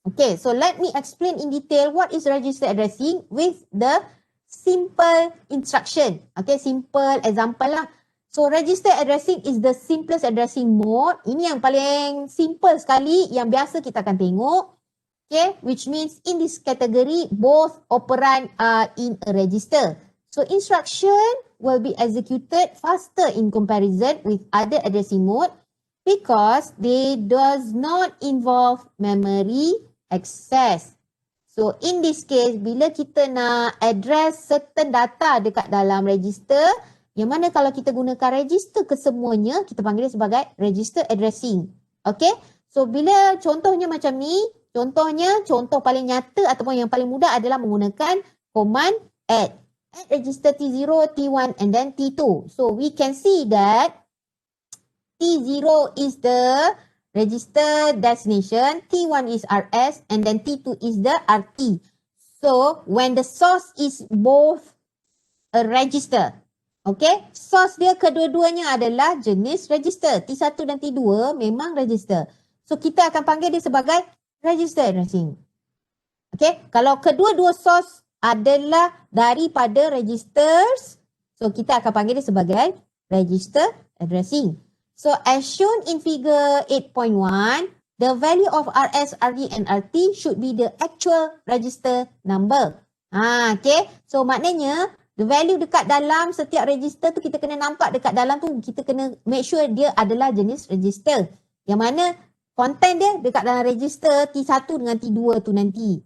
Okay, so let me explain in detail what is register addressing with the simple instruction. Okay, simple example lah. So register addressing is the simplest addressing mode. Ini yang paling simple sekali yang biasa kita akan tengok. Okay, which means in this category, both operand are in a register. So instruction will be executed faster in comparison with other addressing mode because they does not involve memory access. So in this case, bila kita nak address certain data dekat dalam register, yang mana kalau kita gunakan register kesemuanya, kita panggil dia sebagai register addressing. Okay, so bila contohnya macam ni, contoh paling nyata ataupun yang paling mudah adalah menggunakan command add. Add register T0, T1 and then T2. So we can see that T0 is the register destination, T1 is RS and then T2 is the RT. So when the source is both a register, okay, source dia kedua-duanya adalah jenis register. T1 dan T2 memang register. So kita akan panggil dia sebagai register addressing. Okay, kalau kedua-dua source adalah daripada registers, so kita akan panggil dia sebagai register addressing. So as shown in figure 8.1, the value of RS, RD and RT should be the actual register number. Okay, so maknanya the value dekat dalam setiap register tu kita kena nampak dekat dalam tu, kita kena make sure dia adalah jenis register. Yang mana content dia dekat dalam register T1 dengan T2 tu nanti.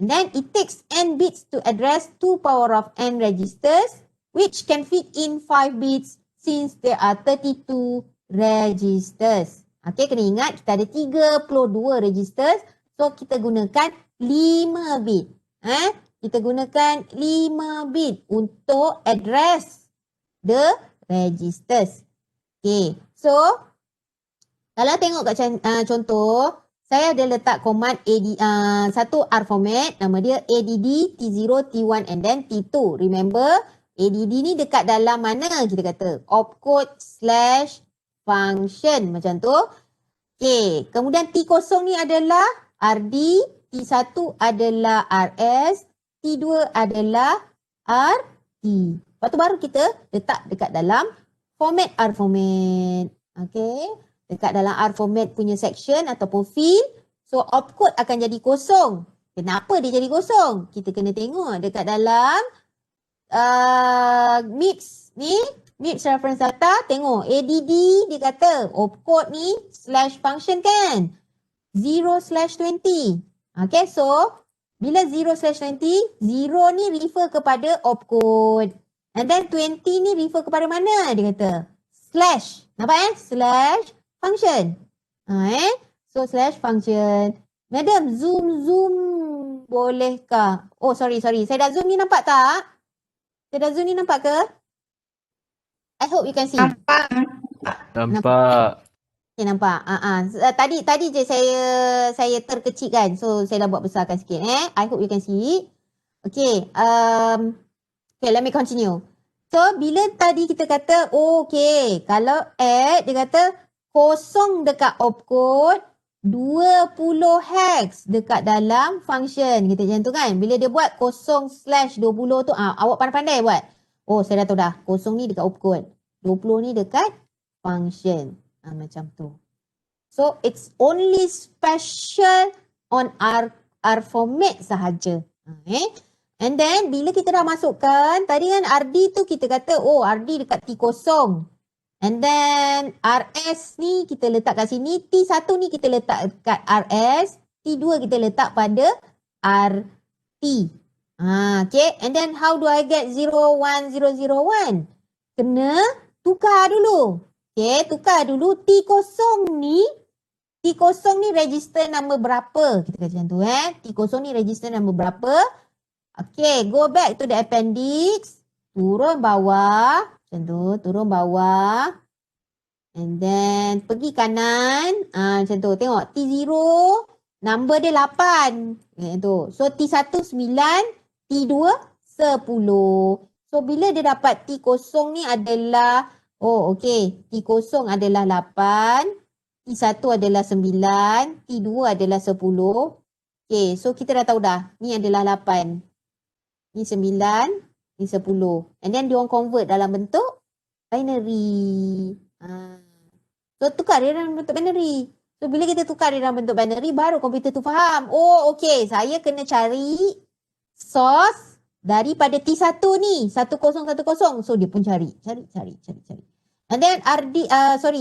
And then it takes n bits to address 2 power of n registers which can fit in 5 bits since there are 32 registers. Okay, kena ingat kita ada 32 registers. So kita gunakan 5 bit. Kita gunakan 5 bit untuk address the registers. Okay, so kalau tengok kat contoh, saya ada letak command satu R format, nama dia add T0, T1 and then T2. Remember, add ni dekat dalam mana kita kata? Opcode / function macam tu. Okay, kemudian T0 ni adalah RD, T1 adalah RS, T2 adalah RT. Lepas tu baru kita letak dekat dalam format R format. Okay. Dekat dalam R format punya section ataupun field. So opcode akan jadi kosong. Kenapa dia jadi kosong? Kita kena tengok dekat dalam MIPS ni. MIPS reference data. Tengok ADD dia kata opcode ni /function kan. 0/20. Okay, so bila 0/20, 0 ni refer kepada opcode. And then 20 ni refer kepada mana? Dia kata slash. Nampak /function. So /function. Madam, zoom bolehkah? Oh, sorry. Saya dah zoom ni, nampak tak? Saya dah zoom ni, nampak ke? I hope you can see. Nampak. Okay, nampak. Tadi je saya terkecilkan. So saya dah buat besarkan sikit. I hope you can see. Okay. Okay, let me continue. So bila tadi kita kata, okay, kalau add dia kata kosong dekat opcode, 20 hex dekat dalam function. Kita macam tu kan. Bila dia buat kosong/20 tu, awak pandai-pandai buat. Oh, saya dah tahu dah. Kosong ni dekat opcode. 20 ni dekat function. Macam tu. So, it's only special on R format sahaja. And then, bila kita dah masukkan, tadi kan RD tu kita kata, RD dekat T0. And then RS ni kita letak kat sini, T1 ni kita letak kat RS, T2 kita letak pada RT. Okay, and then how do I get 01001? Kena tukar dulu. Okay, tukar dulu T0 ni register nombor berapa? Kita kata macam tu T0 ni register nombor berapa? Okay, go back to the appendix. Turun bawah. Macam tu, turun bawah. And then pergi kanan. Macam tu, tengok T0 number dia 8. Macam tu. So T1 9, T2 10. So bila dia dapat T0 ni adalah, okay, T0 adalah 8, T1 adalah 9, T2 adalah 10. Okay, so kita dah tahu dah. Ni adalah 8. Ni 9. Ni 10. And then diorang convert dalam bentuk binary. So tukar dia dalam bentuk binary. So bila kita tukar dia dalam bentuk binary, baru komputer tu faham. Oh okay, saya kena cari source daripada T1 ni. 1010. So dia pun cari. And then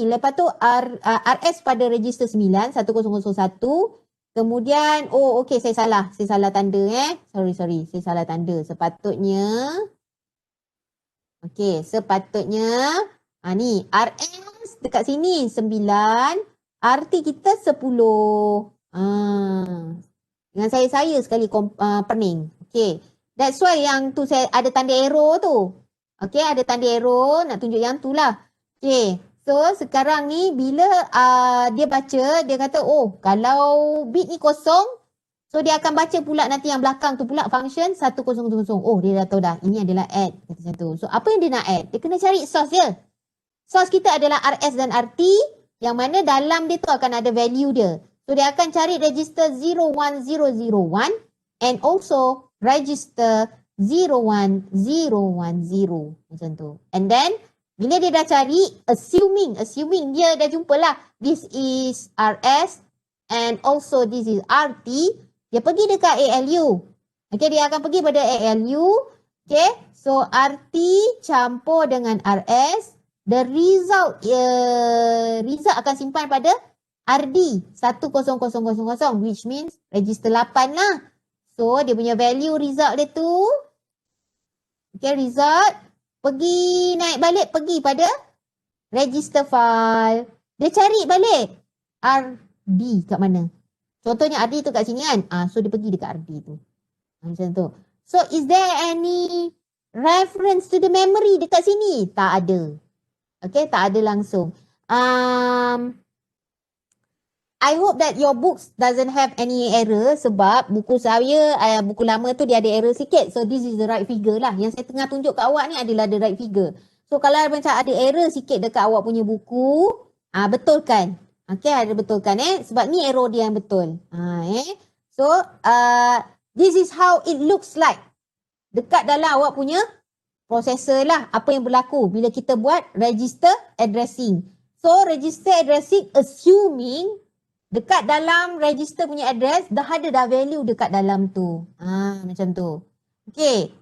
lepas tu RS pada register 9, 1001. Kemudian, okay, saya salah tanda Sorry, saya salah tanda. Sepatutnya, ni RS dekat sini 9, RT kita 10. Dengan saya sekali pening. Okay, that's why yang tu saya ada tanda arrow tu. Okay, ada tanda arrow, nak tunjuk yang tu lah. Okay, so sekarang ni bila dia baca, dia kata kalau bit ni kosong, so dia akan baca pula nanti yang belakang tu pula function 1000. Oh, dia dah tahu dah, ini adalah add, kata macam tu. So apa yang dia nak add? Dia kena cari source dia. Source kita adalah RS dan RT, yang mana dalam dia tu akan ada value dia. So dia akan cari register 01001 and also register 01010 macam tu. And then bila dia dah cari, assuming dia dah jumpa lah, this is RS and also this is RT, dia pergi dekat ALU. Okay, dia akan pergi pada ALU. Okay, so RT campur dengan RS, the result akan simpan pada RD 10000, which means register 8 lah. So dia punya value result dia tu, okay, result naik balik pergi pada register file. Dia cari balik RD kat mana. Contohnya RD tu kat sini kan. So dia pergi dekat RD tu. Macam tu. So is there any reference to the memory dekat sini? Tak ada. Okay, tak ada langsung. I hope that your books doesn't have any error sebab buku saya, buku lama tu dia ada error sikit. So this is the right figure lah. Yang saya tengah tunjuk kat awak ni adalah the right figure. So kalau macam ada error sikit dekat awak punya buku, betulkan. Okay, ada betulkan sebab ni error dia yang betul. So this is how it looks like dekat dalam awak punya processor lah. Apa yang berlaku bila kita buat register addressing. So register addressing assuming dekat dalam register punya address dah ada value dekat dalam tu. Macam tu. Okay.